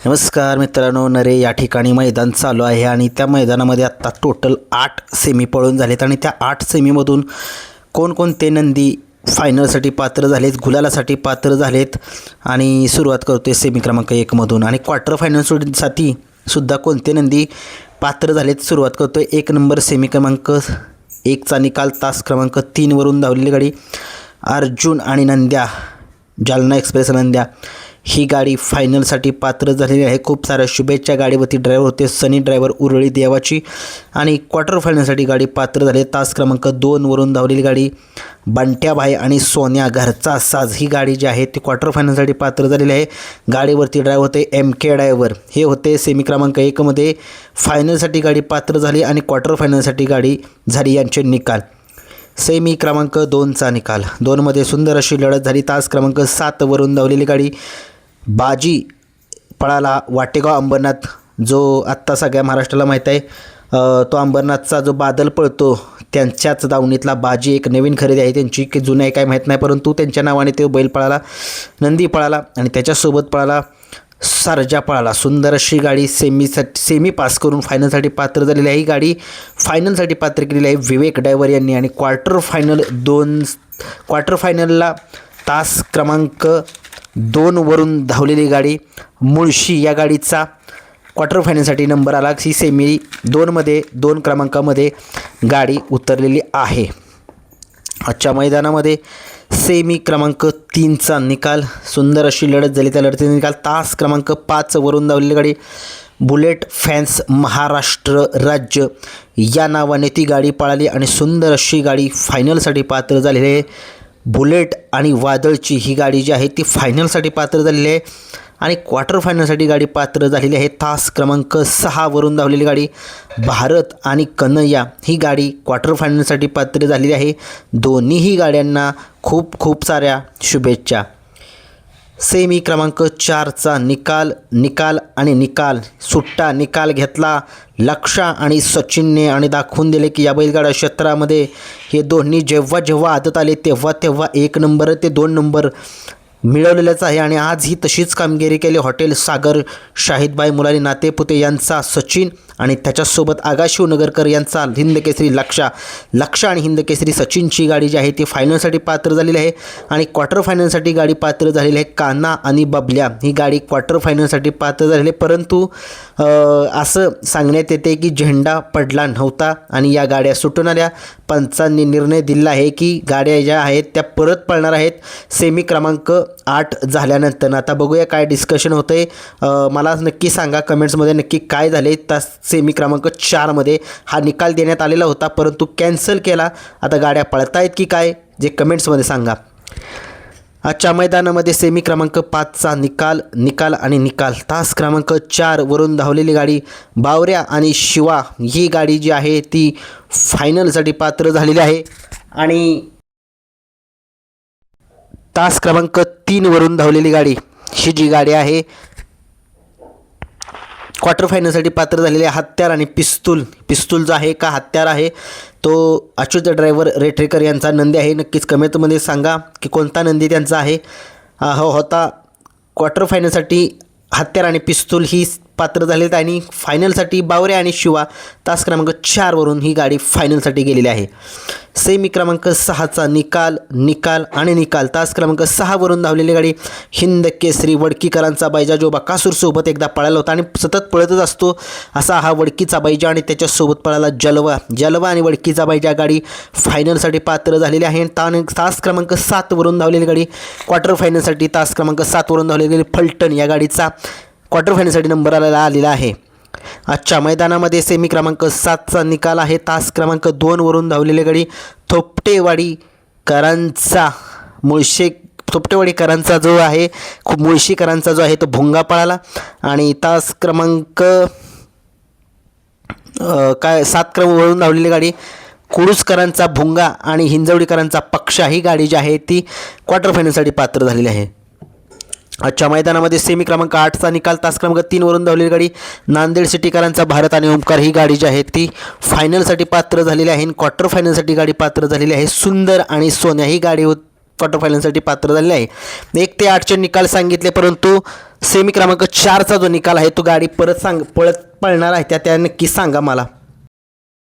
नमस्कार मित्रांनो, नरे या ठिकाणी मैदान चालू आहे आणि त्या मैदानामध्ये आत्ता टोटल 8 सेमी पळून झालेत आणि त्या 8 सेमीमधून कोणकोणते नंदी फायनलसाठी पात्र झालेत, गुलालासाठी पात्र झालेत आणि सुरुवात करतोय सेमी क्रमांक 1 मधून आणि क्वार्टर फायनलसाठी सुद्धा कोणते नंदी पात्र झालेत सुरुवात करतोय। 1 नंबर सेमी क्रमांक 1चा निकाल तास क्रमांक 3 वरून धावलेली गाडी अर्जुन आणि नंद्या, जालना एक्सप्रेस नंद्या ही गाडी फायनलसाठी पात्र झालेली आहे। खूप साऱ्या शुभेच्छा। गाडीवरती ड्रायव्हर होते सनी ड्रायव्हर उरळी देवाची आणि क्वार्टर फायनलसाठी गाडी पात्र झाली। तास क्रमांक 2 वरून धावलेली गाडी बंट्याभाई आणि सोन्या घरचा साज ही गाडी जी आहे ती क्वार्टर फायनलसाठी पात्र झालेली आहे। गाडीवरती ड्रायव्हर होते MK ड्रायव्हर, हे होते सेमी क्रमांक 1 मध्ये फायनलसाठी गाडी पात्र झाली आणि क्वार्टर फायनलसाठी गाडी झाली यांचे निकाल। सेमी क्रमांक 2चा निकाल 2 मध्ये सुंदर अशी लढत झाली। तास क्रमांक 7 वरून धावलेली गाडी बाजी पळाला वाटेगाव अंबरनाथ, जो आत्ता सगळ्या महाराष्ट्राला माहीत आहे। तो अंबरनाथचा जो बादल पळतो त्यांच्याच दावणीतला बाजी एक नवीन खरेदी आहे त्यांची, की जुनं आहे काय माहीत नाही, परंतु त्यांच्या नावाने ते बैल पळाला, नंदी पळाला आणि त्याच्यासोबत पळाला सर्जा पळाला। सुंदर अशी गाडी सेमी पास करून फायनलसाठी पात्र झालेली आहे। ही गाडी फायनलसाठी पात्र केलेली आहे विवेक ड्रायव्हर यांनी आणि क्वार्टर फायनलला तास क्रमांक 2 वरून धावलेली गाडी मुळशी या गाडीचा क्वार्टर फायनलसाठी नंबर आला। ही सेमी 2 मध्ये 2 क्रमांकामध्ये गाडी उतरलेली आहे। आजच्या मैदानामध्ये सेमी क्रमांक 3चा निकाल सुंदर अशी लढत झाली। त्या लढतीचा निकाल तास क्रमांक 5 वरून धावलेली गाडी बुलेट फॅन्स महाराष्ट्र राज्य या नावाने ती गाडी पळाली आणि सुंदर अशी गाडी फायनलसाठी पात्र झालेली आहे। बुलेट आणि वादळची ही गाडी जी आहे ती फायनलसाठी पात्र झालेली आहे आणि क्वार्टर फायनलसाठी गाडी पात्र झालेली आहे। तास क्रमांक 6 वरून धावलेली गाडी भारत आणि कन्हैया ही गाडी क्वार्टर फायनलसाठी पात्र झालेली आहे। दोन्हीही गाड्यांना खूप खूप साऱ्या शुभेच्छा। सेमी क्रमांक 4चा निकाल सुट्टा निकाल घेतला लक्षा आणि सचिनने आणि दाखवून दिले की या बैलगाडा क्षेत्रामध्ये हे दोन्ही जेव्हा आदत आले तेव्हा 1 नंबर ते 2 नंबर मिळवलेलाच आहे आणि आज ही तशीच कामगिरी केली। हॉटेल सागर शाहिदबाई मुलानी नातेपुते यांचा सचिन आणि त्याच्यासोबत आगाशिव नगरकर यांचा हिंदकेसरी लक्षा आणि हिंदकेसरी सचिनची गाडी जी आहे ती फायनलसाठी पात्र झालेली आहे आणि क्वार्टर फायनलसाठी गाडी पात्र झालेली आहे। कान्हा आणि बबल्या ही गाडी क्वार्टर फायनलसाठी पात्र झालेली आहे, परंतु असं सांगण्यात येते की झेंडा पडला नव्हता आणि या गाड्या सुटून आल्या। पंचांनी निर्णय दिला आहे की गाड्या ज्या आहेत त्या परत पळणार आहेत सेमी क्रमांक 8 झाल्यानंतर। आता बघूया काय डिस्कशन होतंय, मला नक्की सांगा कमेंट्समध्ये नक्की काय झाले। त्या सेमी क्रमांक 4 मध्ये हा निकाल देण्यात आलेला होता परंतु कॅन्सल केला। आता गाड्या पळतायत की काय जे कमेंट्समध्ये सांगा। आजच्या मैदानामध्ये सेमी क्रमांक 5चा निकाल तास क्रमांक 4 वरून धावलेली गाडी बावऱ्या आणि शिवा ही गाडी जी आहे ती फायनलसाठी पात्र झालेली आहे आणि तास क्रमांक 3 वरून धावलेली गाडी ही जी गाडी आहे क्वार्टर फायनलसाठी पात्र झालेले हत्यार आणि पिस्तूल जो आहे का हत्यार आहे तो अच्युत ड्रायव्हर रेठरेकर यांचा नंदी आहे। नक्कीच कमेंटमध्ये सांगा की कोणता नंदी त्यांचा आहे। होता क्वार्टर फायनलसाठी हत्यार आणि पिस्तूल ही पात्र झालेत आणि फायनलसाठी बावरे आणि शिवा तास क्रमांक 4 वरून ही गाडी फायनलसाठी गेलेली आहे। सेमी क्रमांक 6चा निकाल तास क्रमांक 6 वरून धावलेली गाडी हिंद केसरी वडकीकरांचा बैजा जो बकासूरसोबत एकदा पळाला होता आणि सतत पळतच असतो असा हा वडकीचा बैजा आणि त्याच्यासोबत पळाला जलवा आणि वडकीचा बैजा गाडी फायनलसाठी पात्र झालेली आहे। तास क्रमांक 7 वरून धावलेली गाडी क्वार्टर फायनलसाठी तास क्रमांक 7 वरून धावलेली गाडी फलटण या गाडीचा क्वार्टर फायनलसाठी नंबर आलेला आहे। आजच्या मैदानामध्ये सेमी क्रमांक 7चा निकाल आहे। तास क्रमांक 2 वरून धावलेली गाडी थोपटेवाडीकरांचा जो आहे मुळशीकरांचा जो आहे तो भुंगा पळाला आणि तास क्रमांक 7 वरून धावलेली गाडी कुडूसकरांचा भुंगा आणि हिंजवडीकरांचा पक्षा ही गाडी जी आहे ती क्वार्टर फायनलसाठी पात्र झालेली आहे। आजच्या मैदानामध्ये सेमी क्रमांक 8चा निकाल तास क्रमांक 3 वरून धावलेली गाडी नांदेड सिटीकरांचा भारत आणि ओमकार ही गाडी जी आहे ती फायनलसाठी पात्र झालेली आहे। क्वार्टर फायनलसाठी गाडी पात्र झालेली आहे। सुंदर आणि सोन्या ही गाडी क्वार्टर फायनलसाठी पात्र झालेले आहे. 1 ते 8चे निकाल सांगितले, परंतु सेमी क्रमांक 4चा जो निकाल आहे तो गाडी पळत पळणार आहे त्या नक्की सांगा मला.